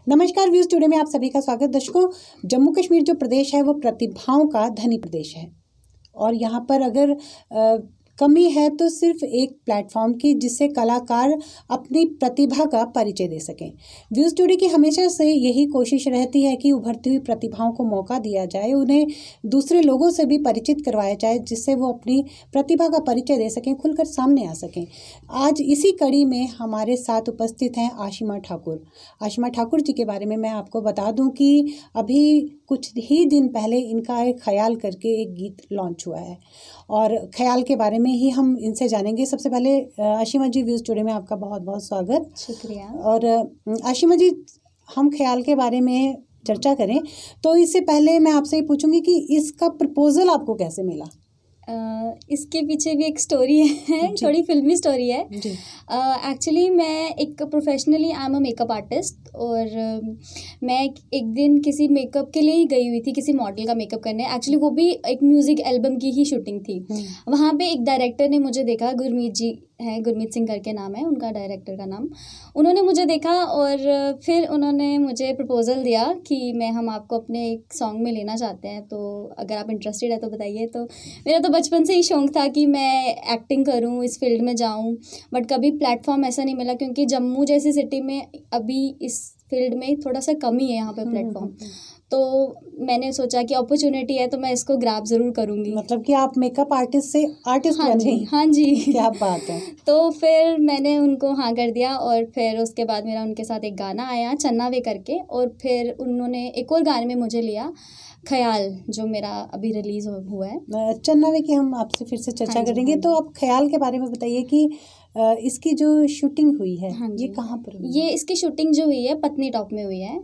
नमस्कार views today में आप सभी का स्वागत। दर्शकों, जम्मू कश्मीर जो प्रदेश है वो प्रतिभाओं का धनी प्रदेश है और यहाँ पर अगर कमी है तो सिर्फ एक प्लेटफॉर्म की जिससे कलाकार अपनी प्रतिभा का परिचय दे सकें। व्यूज टुडे की हमेशा से यही कोशिश रहती है कि उभरती हुई प्रतिभाओं को मौका दिया जाए, उन्हें दूसरे लोगों से भी परिचित करवाया जाए जिससे वो अपनी प्रतिभा का परिचय दे सकें, खुलकर सामने आ सकें। आज इसी कड़ी में हमारे साथ उपस्थित हैं आशिमा ठाकुर। आशिमा ठाकुर जी के बारे में मैं आपको बता दूं कि अभी कुछ ही दिन पहले इनका एक ख्याल करके एक गीत लॉन्च हुआ है और ख्याल के बारे में ही हम इनसे जानेंगे। सबसे पहले आशिमा जी, व्यूज टुडे में आपका बहुत बहुत स्वागत। शुक्रिया। और आशिमा जी, हम ख्याल के बारे में चर्चा करें तो इससे पहले मैं आपसे ये पूछूंगी कि इसका प्रपोजल आपको कैसे मिला? इसके पीछे भी एक स्टोरी है, थोड़ी फिल्मी स्टोरी है। एक्चुअली मैं एक professionally I am a makeup artist और मैं एक दिन किसी मेकअप के लिए ही गई हुई थी, किसी मॉडल का मेकअप करने। एक्चुअली वो भी एक म्यूज़िक एल्बम की ही शूटिंग थी। वहाँ पे एक डायरेक्टर ने मुझे देखा, गुरमीत जी हैं, गुरमीत सिंह करके नाम है उनका, डायरेक्टर का नाम। उन्होंने मुझे देखा और फिर उन्होंने मुझे प्रपोज़ल दिया कि हम आपको अपने एक सॉन्ग में लेना चाहते हैं, तो अगर आप इंटरेस्टेड है तो बताइए। तो मेरा तो बचपन से ही शौक़ था कि मैं एक्टिंग करूं, इस फील्ड में जाऊं, बट कभी प्लेटफॉर्म ऐसा नहीं मिला क्योंकि जम्मू जैसी सिटी में अभी इस फील्ड में थोड़ा सा कमी है यहाँ पे प्लेटफॉर्म। तो मैंने सोचा कि अपॉर्चुनिटी है तो मैं इसको ग्रैब ज़रूर करूँगी। मतलब कि आप मेकअप आर्टिस्ट से आर्टिस्ट हाँ बन जी, गई। हाँ जी। क्या बात है। तो फिर मैंने उनको हाँ कर दिया और फिर उसके बाद मेरा उनके साथ एक गाना आया चन्ना वे करके, और फिर उन्होंने एक और गाने में मुझे लिया, ख्याल, जो मेरा अभी रिलीज़ हुआ है। चन्ना वे की हम आपसे फिर से चर्चा करेंगे। तो आप ख्याल के बारे में बताइए कि इसकी जो शूटिंग हुई है ये कहाँ पर हुई? ये इसकी शूटिंग जो हुई है पत्नी टॉप में हुई है,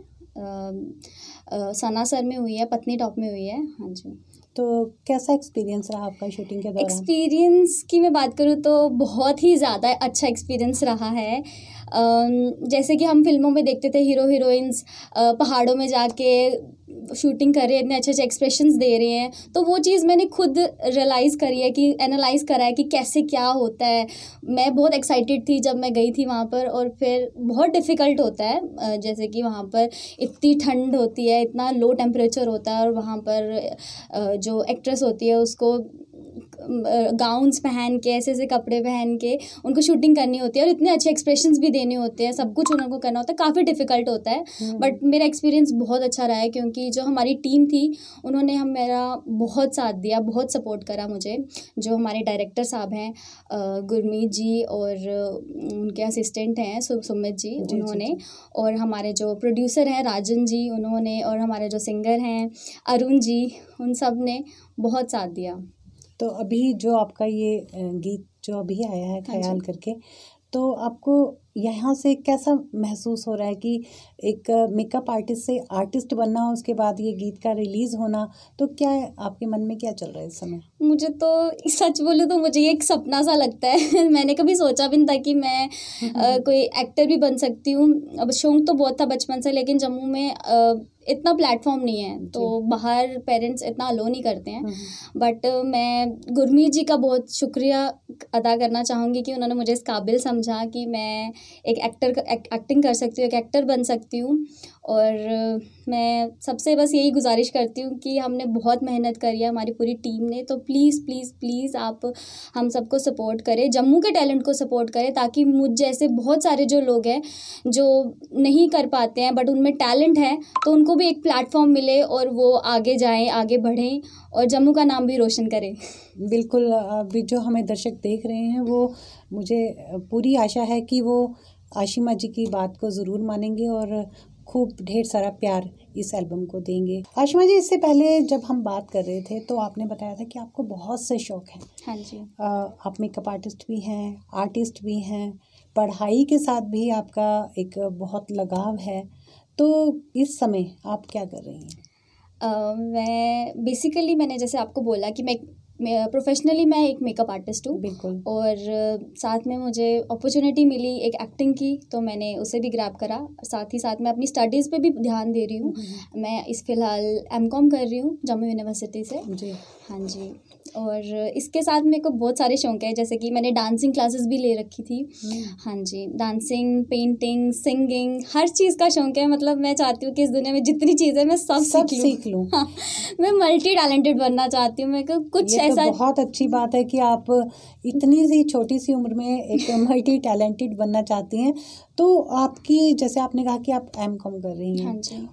सनासर में हुई है, पत्नी टॉप में हुई है। हाँ जी। तो कैसा एक्सपीरियंस रहा आपका शूटिंग के दौरान? एक्सपीरियंस की मैं बात करूँ तो बहुत ही ज़्यादा अच्छा एक्सपीरियंस रहा है। जैसे कि हम फिल्मों में देखते थे हीरो हीरोइंस पहाड़ों में जाके शूटिंग कर रहे हैं, इतने अच्छे अच्छे एक्सप्रेशंस दे रहे हैं, तो वो चीज़ मैंने खुद रियलाइज़ करी है कि एनालाइज़ करा है कि कैसे क्या होता है। मैं बहुत एक्साइटेड थी जब मैं गई थी वहाँ पर, और फिर बहुत डिफ़िकल्ट होता है, जैसे कि वहाँ पर इतनी ठंड होती है, इतना लो टेम्परेचर होता है, और वहाँ पर जो एक्ट्रेस होती है उसको गाउन्स पहन के, ऐसे ऐसे कपड़े पहन के उनको शूटिंग करनी होती है और इतने अच्छे एक्सप्रेशंस भी देने होते हैं, सब कुछ उनको करना होता है, काफ़ी डिफ़िकल्ट होता है। बट मेरा एक्सपीरियंस बहुत अच्छा रहा है क्योंकि जो हमारी टीम थी उन्होंने मेरा बहुत साथ दिया, बहुत सपोर्ट करा मुझे। जो हमारे डायरेक्टर साहब हैं गुरमीत जी, और उनके असिस्टेंट हैं सुमित जी, उन्होंने, और हमारे जो प्रोड्यूसर हैं राजन जी, उन्होंने, और हमारे जो सिंगर हैं अरुण जी, उन सब ने बहुत साथ दिया। तो अभी जो आपका ये गीत जो अभी आया है ख्याल करके, तो आपको यहाँ से कैसा महसूस हो रहा है कि एक मेकअप आर्टिस्ट से आर्टिस्ट बनना, उसके बाद ये गीत का रिलीज़ होना, तो क्या आपके मन में क्या चल रहा है इस समय? मुझे तो सच बोलूँ तो मुझे ये एक सपना सा लगता है। मैंने कभी सोचा भी नहीं था कि मैं कोई एक्टर भी बन सकती हूँ। अब शौक तो बहुत था बचपन से, लेकिन जम्मू में इतना प्लेटफॉर्म नहीं है, तो बाहर पेरेंट्स इतना अलो नहीं करते हैं। बट मैं गुरमीत जी का बहुत शुक्रिया अदा करना चाहूँगी कि उन्होंने मुझे इस काबिल समझा कि मैं एक एक्टिंग कर सकती हूँ, एक एक्टर बन सकती हूँ। और मैं सबसे बस यही गुजारिश करती हूँ कि हमने बहुत मेहनत करी है, हमारी पूरी टीम ने, तो प्लीज़ प्लीज़ प्लीज़ आप हम सबको सपोर्ट करें, जम्मू के टैलेंट को सपोर्ट करें, ताकि मुझ जैसे बहुत सारे जो लोग हैं जो नहीं कर पाते हैं बट उनमें टैलेंट है, तो उनको भी एक प्लेटफॉर्म मिले और वो आगे जाएं, आगे बढ़ें और जम्मू का नाम भी रोशन करें। बिल्कुल। अभी जो हमें दर्शक देख रहे हैं वो, मुझे पूरी आशा है कि वो आशिमा जी की बात को ज़रूर मानेंगे और खूब ढेर सारा प्यार इस एल्बम को देंगे। आशिमा जी, इससे पहले जब हम बात कर रहे थे तो आपने बताया था कि आपको बहुत से शौक़ हैं। हाँ जी। आप मेकअप आर्टिस्ट भी हैं, आर्टिस्ट भी हैं, पढ़ाई के साथ भी आपका एक बहुत लगाव है। तो इस समय आप क्या कर रही हैं? मैं बेसिकली, मैंने जैसे आपको बोला कि मैं प्रोफेशनली मैं एक मेकअप आर्टिस्ट हूँ। बिल्कुल। और साथ में मुझे अपॉर्चुनिटी मिली एक एक्टिंग की, तो मैंने उसे भी ग्रैब करा। साथ ही साथ मैं अपनी स्टडीज़ पे भी ध्यान दे रही हूँ। मैं फिलहाल एमकॉम कर रही हूँ जम्मू यूनिवर्सिटी से जी। हाँ जी। और इसके साथ मेरे को बहुत सारे शौक है, जैसे कि मैंने डांसिंग क्लासेस भी ले रखी थी। हाँ जी, डांसिंग, पेंटिंग, सिंगिंग, हर चीज़ का शौक है। मतलब मैं चाहती हूँ कि इस दुनिया में जितनी चीज़ें मैं सब सीख लूँ। हाँ, मैं मल्टी टैलेंटेड बनना चाहती हूँ। मेरे को कुछ ये ऐसा तो बहुत अच्छी बात है कि आप इतनी सी छोटी सी उम्र में एक मल्टी टैलेंटेड बनना चाहती हैं। तो आपकी, जैसे आपने कहा कि आप एमकॉम कर रही हैं। हाँ जी।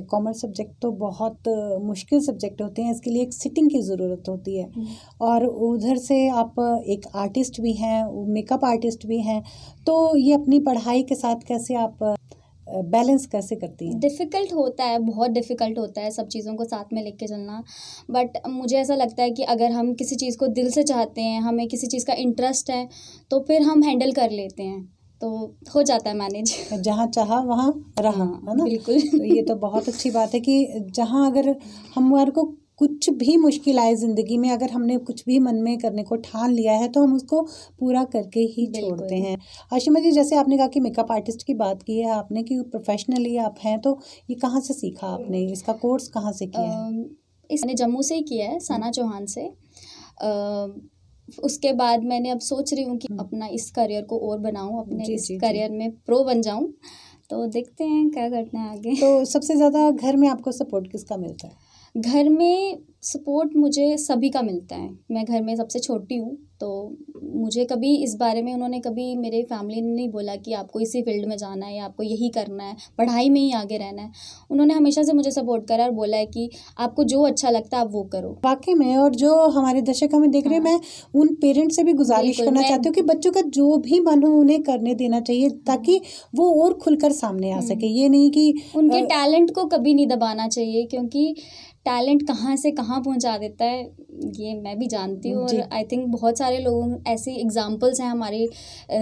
कॉमर्स सब्जेक्ट तो बहुत मुश्किल सब्जेक्ट होते हैं, इसके लिए एक सिटिंग की ज़रूरत होती है। और उधर से आप एक आर्टिस्ट भी हैं, मेकअप आर्टिस्ट भी हैं, तो ये अपनी पढ़ाई के साथ कैसे आप बैलेंस कैसे करती हैं? डिफ़िकल्ट होता है, बहुत डिफ़िकल्ट होता है सब चीज़ों को साथ में लेके चलना। बट मुझे ऐसा लगता है कि अगर हम किसी चीज़ को दिल से चाहते हैं, हमें किसी चीज़ का इंटरेस्ट है, तो फिर हम हैंडल कर लेते हैं, तो हो जाता है मैनेज। जहाँ चाहा वहाँ रहा, है ना? बिल्कुल। तो ये तो बहुत अच्छी बात है कि जहाँ अगर हमारे को कुछ भी मुश्किल आए ज़िंदगी में, अगर हमने कुछ भी मन में करने को ठान लिया है तो हम उसको पूरा करके ही छोड़ते हैं। आशिमा जी, जैसे आपने कहा कि मेकअप आर्टिस्ट की बात की है आपने कि प्रोफेशनली आप हैं, तो ये कहाँ से सीखा आपने? इसका कोर्स कहाँ से किया है? मैंने जम्मू से ही किया है, सना चौहान से। उसके बाद मैंने अब सोच रही हूँ कि अपना इस करियर को और बनाऊँ, अपने इस करियर में प्रो बन जाऊँ। तो देखते हैं क्या करना है आगे। तो सबसे ज़्यादा घर में आपको सपोर्ट किसका मिलता है? घर में सपोर्ट मुझे सभी का मिलता है। मैं घर में सबसे छोटी हूँ, तो मुझे कभी इस बारे में उन्होंने कभी, मेरे फैमिली ने नहीं बोला कि आपको इसी फील्ड में जाना है या आपको यही करना है, पढ़ाई में ही आगे रहना है। उन्होंने हमेशा से मुझे सपोर्ट करा और बोला है कि आपको जो अच्छा लगता है आप वो करो। वाकई में, और जो हमारे दर्शक हमें देख रहे हैं, मैं उन पेरेंट्स से भी गुजारिश करना चाहती हूँ कि बच्चों का जो भी मन हो उन्हें करने देना चाहिए, ताकि वो और खुलकर सामने आ सके। ये नहीं कि उनके टैलेंट को कभी नहीं दबाना चाहिए, क्योंकि टैलेंट कहाँ से कहाँ पहुँचा देता है ये मैं भी जानती हूँ। और आई थिंक बहुत सारे लोग ऐसे एग्जाम्पल्स हैं हमारी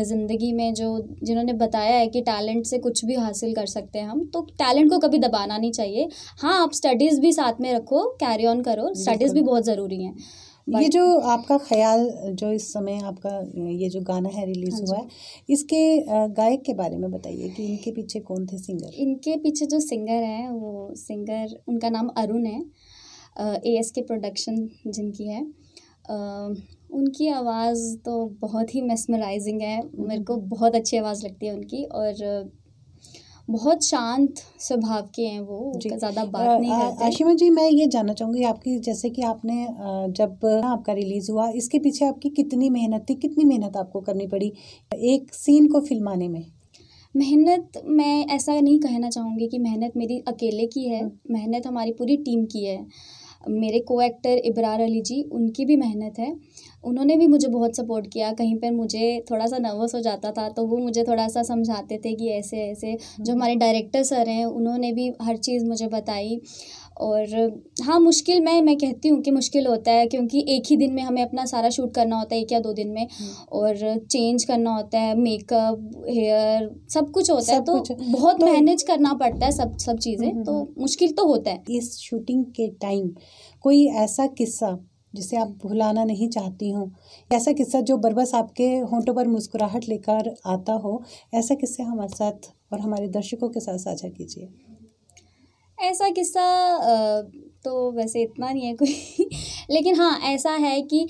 ज़िंदगी में जिन्होंने बताया है कि टैलेंट से कुछ भी हासिल कर सकते हैं हम। तो टैलेंट को कभी दबाना नहीं चाहिए। हाँ, आप स्टडीज़ भी साथ में रखो, कैरी ऑन करो, स्टडीज़ भी बहुत ज़रूरी हैं। ये जो आपका ख्याल, जो इस समय आपका ये जो गाना है रिलीज़ हुआ है, इसके गायक के बारे में बताइए कि इनके पीछे कौन थे सिंगर? इनके पीछे जो सिंगर हैं, वो सिंगर, उनका नाम अरुण है। ASK प्रोडक्शन जिनकी है। उनकी आवाज़ तो बहुत ही मेस्मराइजिंग है। मेरे को बहुत अच्छी आवाज़ लगती है उनकी, और बहुत शांत स्वभाव के हैं वो, ज़्यादा बात नहीं करते। आशिमा जी, मैं ये जानना चाहूँगी आपकी, जैसे कि आपने जब आपका रिलीज़ हुआ, इसके पीछे आपकी कितनी मेहनत थी, कितनी मेहनत आपको करनी पड़ी एक सीन को फिल्माने में? मेहनत, मैं ऐसा नहीं कहना चाहूँगी कि मेहनत मेरी अकेले की है। मेहनत हमारी पूरी टीम की है। मेरे को एक्टर इब्रार अली जी, उनकी भी मेहनत है। उन्होंने भी मुझे बहुत सपोर्ट किया। कहीं पर मुझे थोड़ा सा नर्वस हो जाता था तो वो मुझे थोड़ा सा समझाते थे कि ऐसे ऐसे। जो हमारे डायरेक्टर सर हैं, उन्होंने भी हर चीज़ मुझे बताई। और हाँ, मुश्किल, मैं कहती हूँ कि मुश्किल होता है, क्योंकि एक ही दिन में हमें अपना सारा शूट करना होता है, 1 या 2 दिन में, और चेंज करना होता है, मेकअप, हेयर, सब कुछ होता है। तो बहुत मैनेज करना पड़ता है सब चीज़ें, तो मुश्किल तो होता है। इस शूटिंग के टाइम कोई ऐसा किस्सा जिसे आप भुलाना नहीं चाहती हो, ऐसा किस्सा जो बरबस आपके होंठों पर मुस्कुराहट लेकर आता हो, ऐसा किस्सा हमारे साथ और हमारे दर्शकों के साथ साझा कीजिए। ऐसा किस्सा तो वैसे इतना नहीं है कोई लेकिन हाँ, ऐसा है कि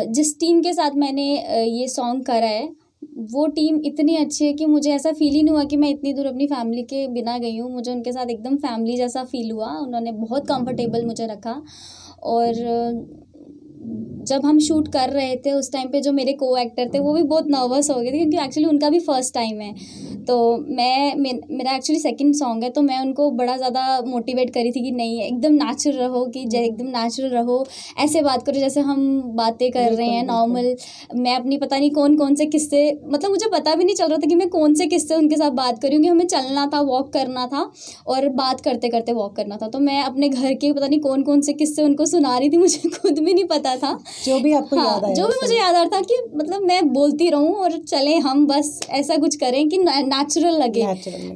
जिस टीम के साथ मैंने ये सॉन्ग करा है, वो टीम इतनी अच्छी है कि मुझे ऐसा फील ही नहीं हुआ कि मैं इतनी दूर अपनी फैमिली के बिना गई हूँ। मुझे उनके साथ एकदम फैमिली जैसा फील हुआ। उन्होंने बहुत कंफर्टेबल मुझे रखा। और जब हम शूट कर रहे थे उस टाइम पे जो मेरे को एक्टर थे वो भी बहुत नर्वस हो गए थे, क्योंकि एक्चुअली उनका भी फर्स्ट टाइम है। तो मेरा एक्चुअली सेकंड सॉन्ग है, तो मैं उनको बड़ा ज़्यादा मोटिवेट करी थी कि नहीं, एकदम नेचुरल रहो, कि एकदम नेचुरल रहो, ऐसे बात करो जैसे हम बातें कर रहे हैं नॉर्मल। मैं अपनी पता नहीं कौन से किस्से, मतलब मुझे पता भी नहीं चल रहा था कि मैं कौन से किस्से उनके साथ बात करूँगी। हमें चलना था, वॉक करना था, और बात करते करते वॉक करना था। तो मैं अपने घर के पता नहीं कौन से किस्से उनको सुना रही थी, मुझे खुद भी नहीं पता था। जो भी आपको याद आया, जो भी मुझे याद आ रहा था कि मतलब मैं बोलती रहूं और चले, हम बस ऐसा कुछ करें कि नेचुरल लगे,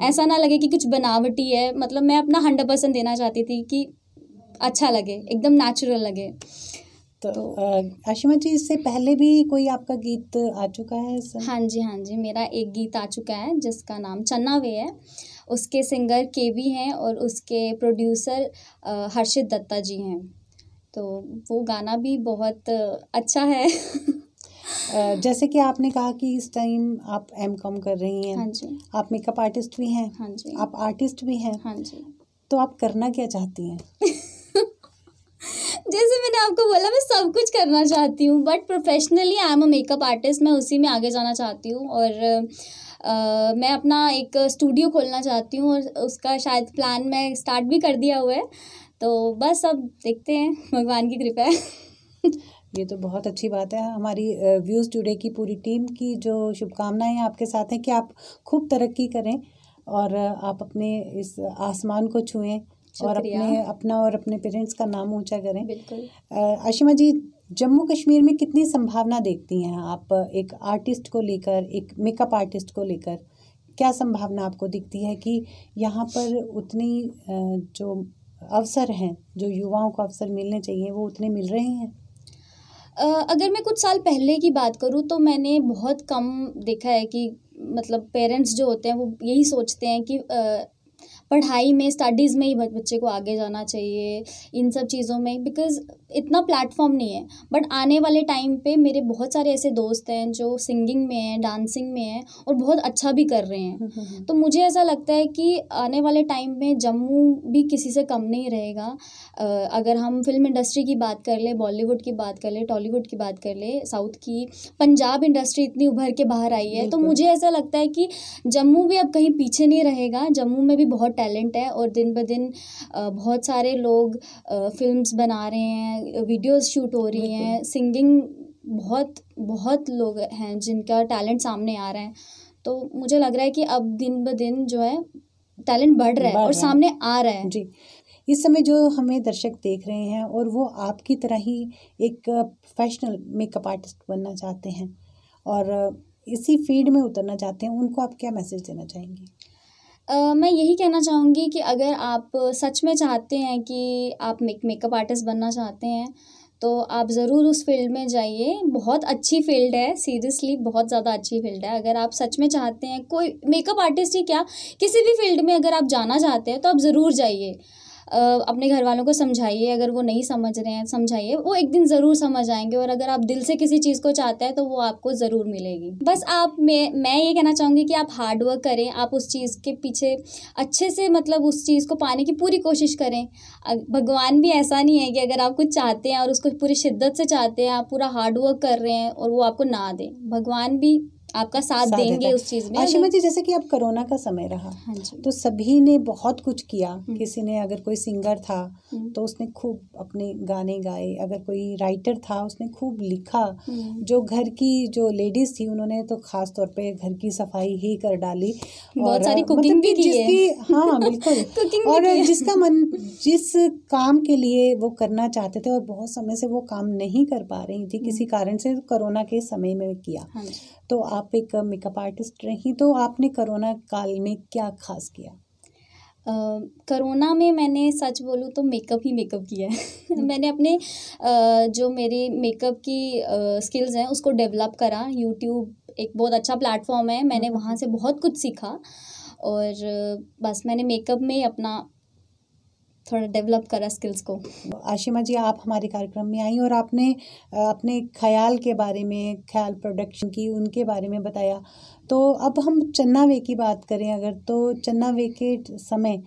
ऐसा ना लगे कि कुछ बनावटी है। मतलब मैं अपना 100% देना चाहती थी कि अच्छा लगे, एकदम नेचुरल लगे। तो आशिमा जी, इससे पहले भी कोई आपका गीत आ चुका है हाँ जी, हाँ जी, मेरा एक गीत आ चुका है जिसका नाम चन्ना वे है। उसके सिंगर केवी हैं और उसके प्रोड्यूसर हर्षित दत्ता जी हैं। तो वो गाना भी बहुत अच्छा है। जैसे कि आपने कहा कि इस टाइम आप एमकॉम कर रही हैं। हाँ जी। आप मेकअप आर्टिस्ट भी हैं। हाँ जी। आप आर्टिस्ट भी हैं। हाँ जी। तो आप करना क्या चाहती हैं? जैसे मैंने आपको बोला, मैं सब कुछ करना चाहती हूँ, but professionally I am a makeup artist. मैं उसी में आगे जाना चाहती हूँ और मैं अपना एक स्टूडियो खोलना चाहती हूँ और उसका शायद प्लान मैं स्टार्ट भी कर दिया हुआ है। तो बस अब देखते हैं, भगवान की कृपा है। ये तो बहुत अच्छी बात है। हमारी व्यूज़ टुडे की पूरी टीम की जो शुभकामनाएं आपके साथ हैं कि आप खूब तरक्की करें और आप अपने इस आसमान को छुएं और अपने पेरेंट्स का नाम ऊंचा करें। बिल्कुल। आशिमा जी, जम्मू कश्मीर में कितनी संभावना देखती हैं आप एक आर्टिस्ट को लेकर, एक मेकअप आर्टिस्ट को लेकर? क्या संभावना आपको दिखती है कि यहाँ पर उतनी जो अवसर हैं, जो युवाओं को अवसर मिलने चाहिए, वो उतने मिल रहे हैं? अगर मैं कुछ साल पहले की बात करूँ तो मैंने बहुत कम देखा है कि मतलब पेरेंट्स जो होते हैं वो यही सोचते हैं कि पढ़ाई में, स्टडीज़ में ही बच्चे को आगे जाना चाहिए, इन सब चीज़ों में, बिकॉज़ इतना प्लेटफॉर्म नहीं है। बट आने वाले टाइम पे मेरे बहुत सारे ऐसे दोस्त हैं जो सिंगिंग में हैं, डांसिंग में हैं और बहुत अच्छा भी कर रहे हैं। तो मुझे ऐसा लगता है कि आने वाले टाइम में जम्मू भी किसी से कम नहीं रहेगा। अगर हम फिल्म इंडस्ट्री की बात कर ले, बॉलीवुड की बात कर ले, टॉलीवुड की बात कर ले, साउथ की, पंजाब इंडस्ट्री इतनी उभर के बाहर आई है, तो मुझे ऐसा लगता है कि जम्मू भी अब कहीं पीछे नहीं रहेगा। जम्मू में भी बहुत टैलेंट है और दिन ब दिन बहुत सारे लोग फिल्म्स बना रहे हैं, वीडियोस शूट हो रही हैं, सिंगिंग बहुत लोग हैं जिनका टैलेंट सामने आ रहा है। तो मुझे लग रहा है कि अब दिन ब दिन जो है टैलेंट बढ़ रहा है और सामने आ रहा है। जी, इस समय जो हमें दर्शक देख रहे हैं और वो आपकी तरह ही एक प्रोफेशनल मेकअप आर्टिस्ट बनना चाहते हैं और इसी फील्ड में उतरना चाहते हैं, उनको आप क्या मैसेज देना चाहेंगी? मैं यही कहना चाहूँगी कि अगर आप सच में चाहते हैं कि आप मेकअप आर्टिस्ट बनना चाहते हैं तो आप ज़रूर उस फील्ड में जाइए। बहुत अच्छी फील्ड है, सीरियसली बहुत ज़्यादा अच्छी फील्ड है। अगर आप सच में चाहते हैं, कोई मेकअप आर्टिस्ट ही क्या, किसी भी फील्ड में अगर आप जाना चाहते हैं तो आप ज़रूर जाइए। अपने घर वालों को समझाइए, अगर वो नहीं समझ रहे हैं समझाइए, वो एक दिन ज़रूर समझ आएंगे। और अगर आप दिल से किसी चीज़ को चाहते हैं तो वो आपको ज़रूर मिलेगी। बस मैं ये कहना चाहूँगी कि आप हार्ड वर्क करें, आप उस चीज़ के पीछे अच्छे से मतलब उस चीज़ को पाने की पूरी कोशिश करें। भगवान भी ऐसा नहीं है कि अगर आप कुछ चाहते हैं और उसको पूरी शिद्दत से चाहते हैं, आप पूरा हार्ड वर्क कर रहे हैं और वो आपको ना दें, भगवान भी आपका साथ देंगे उस चीज़ में। आशिमा जी, जैसे कि अब कोरोना का समय रहा, हाँ जी, तो सभी ने बहुत कुछ किया। किसी ने, अगर कोई सिंगर था तो उसने खूब अपने गाने गाए, अगर कोई राइटर था उसने खूब लिखा, जो घर की जो लेडीज थी उन्होंने तो खास तौर पे घर की सफाई ही कर डाली, बहुत सारी कुकिंग भी की है। हाँ बिल्कुल। कुकिंग और जिसका मन जिस काम के लिए वो करना चाहते थे और बहुत समय से वो काम नहीं कर पा रही थी किसी कारण से, कोरोना के समय में किया। हाँ, तो आप एक मेकअप आर्टिस्ट रही, तो आपने कोरोना काल में क्या खास किया? कोरोना में मैंने सच बोलूँ तो मेकअप ही मेकअप किया है। मैंने अपने जो मेरी मेकअप की स्किल्स हैं उसको डेवलप करा। यूट्यूब एक बहुत अच्छा प्लेटफॉर्म है, मैंने वहाँ से बहुत कुछ सीखा और बस मैंने मेकअप में अपना थोड़ा डेवलप करा स्किल्स को। आशिमा जी, आप हमारे कार्यक्रम में आई और आपने अपने ख्याल के बारे में, ख्याल प्रोडक्शन की, उनके बारे में बताया। तो अब हम चन्ना वे की बात करें अगर, तो चन्ना वे के समय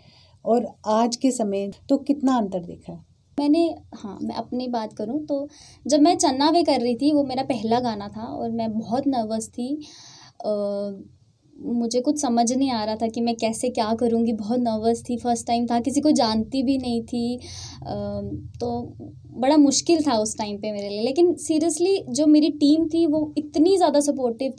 और आज के समय तो कितना अंतर देखा है? मैं अपनी बात करूं तो जब मैं चन्ना वे कर रही थी, वो मेरा पहला गाना था और मैं बहुत नर्वस थी। मुझे कुछ समझ नहीं आ रहा था कि मैं कैसे क्या करूँगी, बहुत नर्वस थी, फर्स्ट टाइम था, किसी को जानती भी नहीं थी। तो बड़ा मुश्किल था उस टाइम पे मेरे लिए। लेकिन सीरियसली जो मेरी टीम थी वो इतनी ज़्यादा सपोर्टिव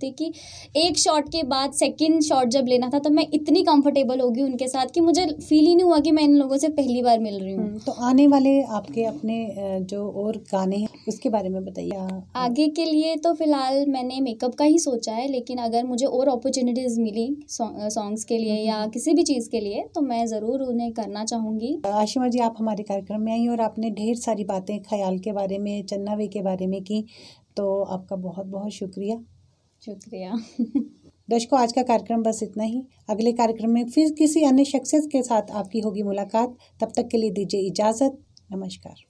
थी कि एक शॉट के बाद सेकंड शॉट जब लेना था तो मैं इतनी कंफर्टेबल हो गई उनके साथ कि मुझे फील ही नहीं हुआ कि मैं इन लोगों से पहली बार मिल रही हूँ। तो आने वाले आपके अपने जो और गाने हैं उसके बारे में बताइए। आगे के लिए तो फ़िलहाल मैंने मेकअप का ही सोचा है, लेकिन अगर मुझे और अपॉर्चुनिटीज़ मिली सॉन्ग्स के लिए या किसी भी चीज़ के लिए तो मैं ज़रूर उन्हें करना चाहूँगी। आशिमा जी, आप हमारे कार्यक्रम में आई और आपने ढेर सारी बातें ख्याल के बारे में, चन्ना वे के बारे में की, तो आपका बहुत बहुत शुक्रिया। शुक्रिया। दर्शकों, आज का कार्यक्रम बस इतना ही। अगले कार्यक्रम में फिर किसी अन्य शख्सियत के साथ आपकी होगी मुलाकात। तब तक के लिए दीजिए इजाज़त। नमस्कार।